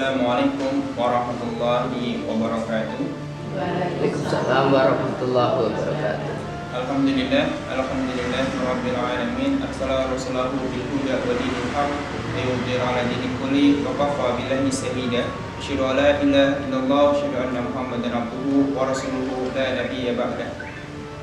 Assalamualaikum warahmatullahi wabarakatuh. Waalaikumsalam warahmatullahi wabarakatuh. Alhamdulillah rabbil alamin. Arsalahu rasulahu bil huda wa dinil haq liyudhhira 'ala dini kulli wa kafa billahi shahida. Asyhadu an la ilaha illallah wa asyhadu anna Muhammadan abduhu wa rasuluhu la nabiyya ba'dah.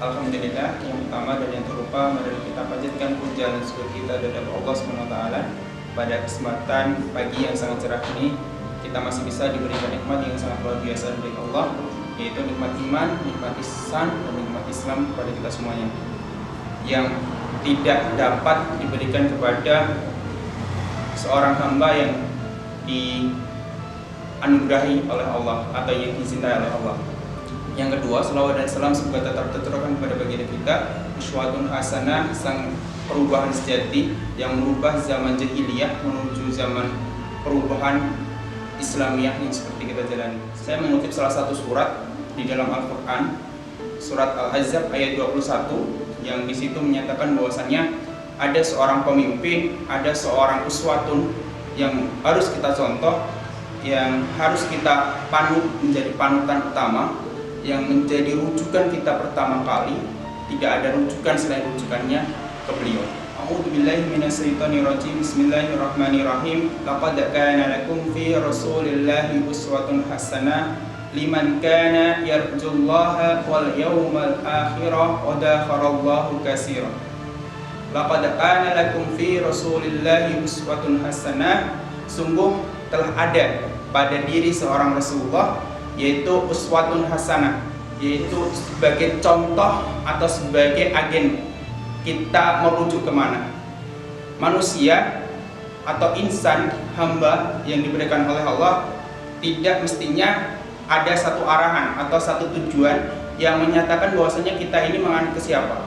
Alhamdulillah, yang pertama dan yang terlupa mari kita panjatkan puja dan syukur kita kepada Allah Subhanahu wa taala. Pada kesempatan pagi yang sangat cerah ini, kita masih bisa diberikan nikmat yang sangat luar biasa dari Allah, yaitu nikmat iman, nikmat ihsan, dan nikmat Islam kepada kita semuanya, yang tidak dapat diberikan kepada seorang hamba yang dianugerahi oleh Allah atau yang dicintai oleh Allah. Yang kedua, selawat dan salam semoga tetap tercurahkan kepada baginda kita, uswatun hasanah, sang perubahan sejati yang merubah zaman jahiliyah menuju zaman perubahan Islamiyah yang seperti kita jalani. Saya mengutip salah satu surat di dalam Al-Quran, surat Al-Ahzab ayat 21, yang di situ menyatakan bahwasannya ada seorang pemimpin, ada seorang uswatun yang harus kita contoh, yang harus kita panut, menjadi panutan utama, yang menjadi rujukan kita pertama kali. Tidak ada rujukan selain rujukannya ke beliau. A'udzu billahi minasyaitonir rajim. Bismillahirrahmanirrahim. Laqad kana lakum fi Rasulillahi uswatun hasanah liman kana yarjullaha wal yawmal akhir wa dzakarallaha katsiran. Laqad kana lakum fi Rasulillahi uswatun hasanah. Sungguh telah ada pada diri seorang Rasulullah yaitu uswatun hasanah, yaitu sebagai contoh atau sebagai agen kita merujuk kemana. Manusia atau insan, hamba yang diberikan oleh Allah, tidak mestinya ada satu arahan atau satu tujuan yang menyatakan bahwasanya kita ini mengarah ke siapa.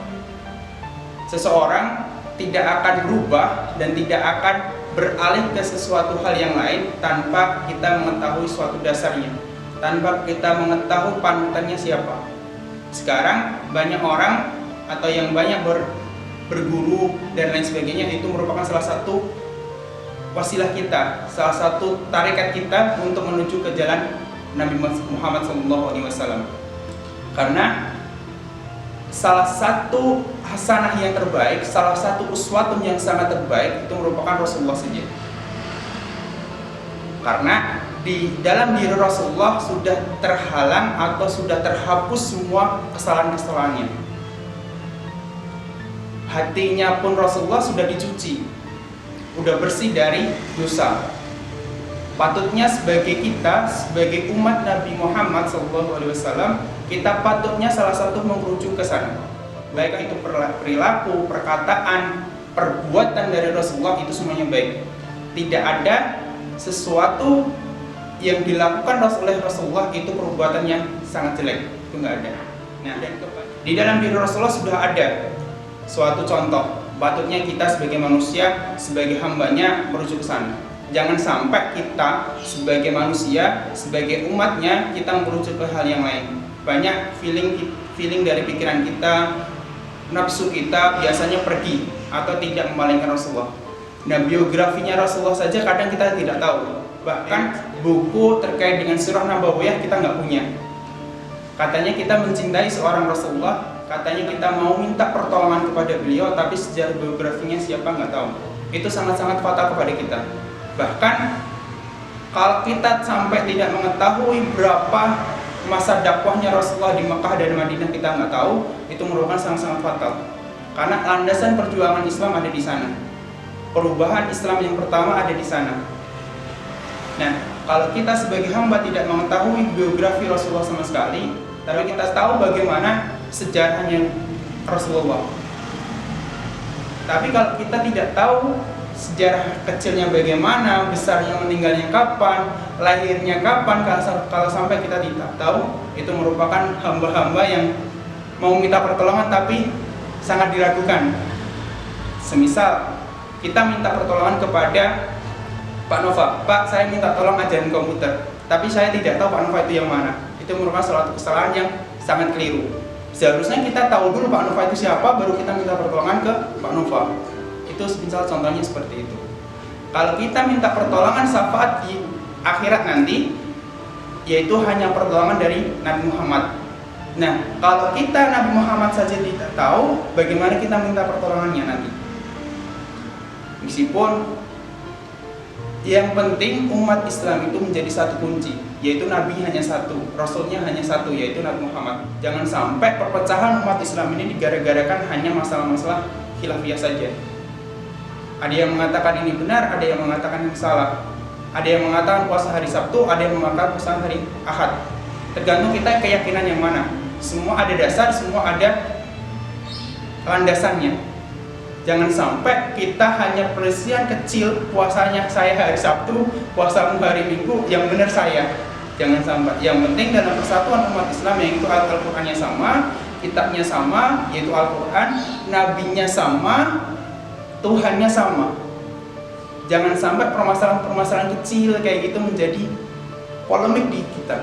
Seseorang tidak akan berubah dan tidak akan beralih ke sesuatu hal yang lain tanpa kita mengetahui suatu dasarnya, tanpa kita mengetahui panutannya siapa. Sekarang banyak orang atau yang banyak berguru dan lain sebagainya, itu merupakan salah satu wasilah kita, salah satu tarekat kita untuk menuju ke jalan Nabi Muhammad SAW. Karena salah satu hasanah yang terbaik, salah satu uswatun yang sangat terbaik itu merupakan Rasulullah saja. Karena di dalam diri Rasulullah sudah terhalang atau sudah terhapus semua kesalahan-kesalahannya. Hatinya pun Rasulullah sudah dicuci, sudah bersih dari dosa. Patutnya sebagai kita, sebagai umat Nabi Muhammad SAW, kita patutnya salah satu merujuk ke sana. Baik itu perilaku, perkataan, perbuatan dari Rasulullah itu semuanya baik. Tidak ada sesuatu yang dilakukan oleh Rasulullah itu perbuatan yang sangat jelek, itu nggak ada. Nah, dan di dalam diri Rasulullah sudah ada suatu contoh. Patutnya kita sebagai manusia, sebagai hambanya merujuk ke sana. Jangan sampai kita sebagai manusia, sebagai umatnya, kita merujuk ke hal yang lain. Banyak feeling dari pikiran kita, nafsu kita biasanya pergi atau tidak memalingkan Rasulullah. Nah, biografinya Rasulullah saja kadang kita tidak tahu. Bahkan buku terkait dengan surah Nabawiyah kita nggak punya. Katanya kita mencintai seorang Rasulullah, katanya kita mau minta pertolongan kepada beliau, tapi sejarah biografinya siapa nggak tahu. Itu sangat-sangat fatal kepada kita. Bahkan kalau kita sampai tidak mengetahui berapa masa dakwahnya Rasulullah di Mekah dan Madinah, kita nggak tahu, itu merupakan sangat-sangat fatal. Karena landasan perjuangan Islam ada di sana. Perubahan Islam yang pertama ada di sana. Nah, kalau kita sebagai hamba tidak mengetahui biografi Rasulullah sama sekali, tapi kita tahu bagaimana sejarahnya Rasulullah. Tapi kalau kita tidak tahu sejarah kecilnya bagaimana, besarnya meninggalnya kapan, lahirnya kapan, kalau sampai kita tidak tahu, itu merupakan hamba-hamba yang mau minta pertolongan tapi sangat diragukan. Semisal kita minta pertolongan kepada Pak Nova, Pak, saya minta tolong ajarin komputer, tapi saya tidak tahu Pak Nova itu yang mana. Itu merupakan suatu kesalahan yang sangat keliru. Seharusnya kita tahu dulu Pak Nova itu siapa, baru kita minta pertolongan ke Pak Nova. Itu misal contohnya seperti itu. Kalau kita minta pertolongan syafaat di akhirat nanti, yaitu hanya pertolongan dari Nabi Muhammad. Nah, kalau kita Nabi Muhammad saja tidak tahu, bagaimana kita minta pertolongannya nanti? Meskipun yang penting umat Islam itu menjadi satu kunci, yaitu Nabi hanya satu, Rasulnya hanya satu, yaitu Nabi Muhammad. Jangan sampai perpecahan umat Islam ini digara-garakan hanya masalah-masalah khilafiyah saja. Ada yang mengatakan ini benar, ada yang mengatakan ini salah. Ada yang mengatakan puasa hari Sabtu, ada yang mengatakan puasa hari Ahad. Tergantung kita keyakinan yang mana. Semua ada dasar, semua ada landasannya. Jangan sampai kita hanya perselisihan kecil, puasanya saya hari Sabtu, puasamu hari Minggu, yang benar saya. Jangan sampai. Yang penting dalam persatuan umat Islam, yaitu Al-Qur'annya sama, kitabnya sama, yaitu Al-Qur'an, nabinya sama, Tuhannya sama. Jangan sampai permasalahan-permasalahan kecil kayak gitu menjadi polemik di kita.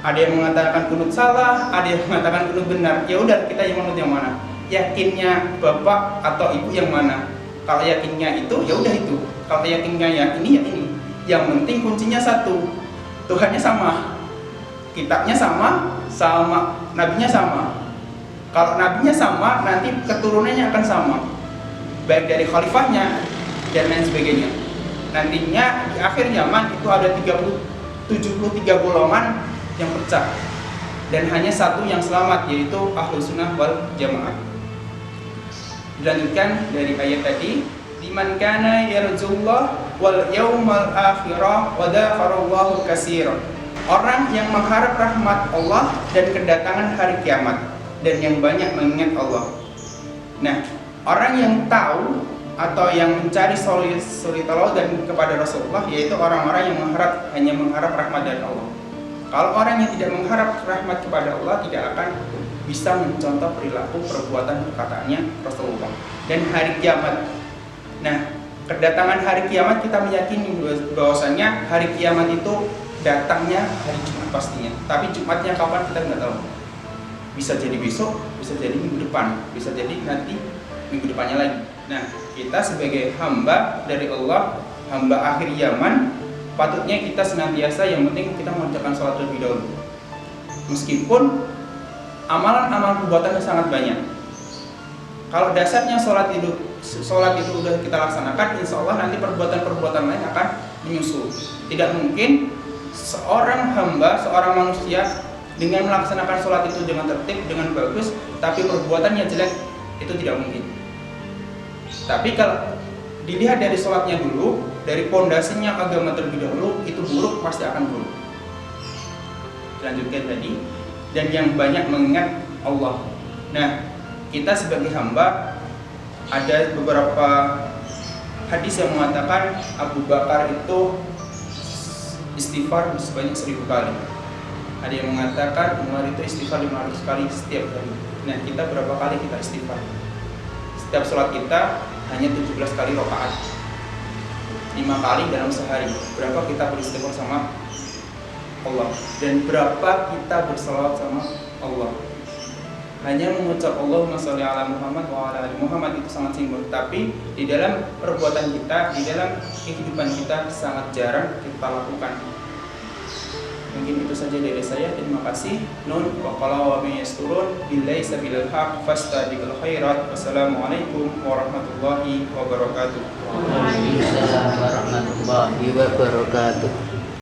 Ada yang mengatakan kunut salah, ada yang mengatakan kunut benar. Ya udah, kita yang menurut yang mana? Yakinnya bapak atau ibu yang mana? Kalau yakinnya itu, ya udah itu. Kalau yakinnya ya ini, ya ini. Yang penting kuncinya satu, Tuhannya sama, kitabnya sama, nabinya sama. Kalau nabinya sama, nanti keturunannya akan sama, baik dari khalifahnya dan lain sebagainya. Nantinya di akhir zaman itu ada 73 golongan yang pecah dan hanya satu yang selamat, yaitu Ahlus Sunnah wal Jamaah. Dilanjutkan dari ayat tadi, liman kana yarjullah wal yaumal akhirah wa dzakarallaha katsiran. Orang yang mengharap rahmat Allah dan kedatangan hari kiamat dan yang banyak mengingat Allah. Nah, orang yang tahu atau yang mencari solidaritas dan kepada Rasulullah, yaitu orang-orang yang hanya mengharap rahmat dari Allah. Kalau orang yang tidak mengharap rahmat kepada Allah, tidak akan bisa mencontoh perilaku, perbuatan, perkataannya Rasulullah. Dan hari kiamat. Nah, kedatangan hari kiamat kita meyakini bahwasanya hari kiamat itu datangnya hari Jumat pastinya. Tapi Jumatnya kapan kita nggak tahu. Bisa jadi besok, bisa jadi minggu depan, bisa jadi nanti minggu depannya lagi. Nah, kita sebagai hamba dari Allah, hamba akhir zaman, patutnya kita senantiasa, yang penting kita mengerjakan sholat lebih dahulu. Meskipun amalan-amalan perbuatannya sangat banyak. Kalau dasarnya sholat itu udah kita laksanakan, insya Allah nanti perbuatan-perbuatan lain akan menyusul. Tidak mungkin seorang hamba, seorang manusia dengan melaksanakan sholat itu dengan tertib, dengan bagus, tapi perbuatannya jelek, itu tidak mungkin. Tapi kalau dilihat dari sholatnya dulu, dari pondasinya agama terlebih dahulu, itu buruk, pasti akan buruk. Lanjutkan tadi, dan yang banyak mengingat Allah. Nah, kita sebagai hamba, ada beberapa hadis yang mengatakan Abu Bakar itu istighfar sebanyak 1000 kali. Ada yang mengatakan Umar itu istighfar 500 kali setiap hari. Nah, kita berapa kali kita istighfar? Setiap sholat kita hanya 17 kali rakaat, 5 kali dalam sehari. Berapa kita beristighfar sama Allah? Dan berapa kita bersalawat sama Allah? Hanya mengucap Allahumma sholli ala Muhammad wa ala ali Muhammad itu sangat simpel, tapi di dalam perbuatan kita, di dalam kehidupan kita sangat jarang kita lakukan. Mungkin itu saja dari saya. Terima kasih. Nun wa qala wa may yasturun billahi sabilal haq fastabiqul khairat. Wassalamualaikum warahmatullahi wabarakatuh. Waalaikumsalam warahmatullahi wabarakatuh.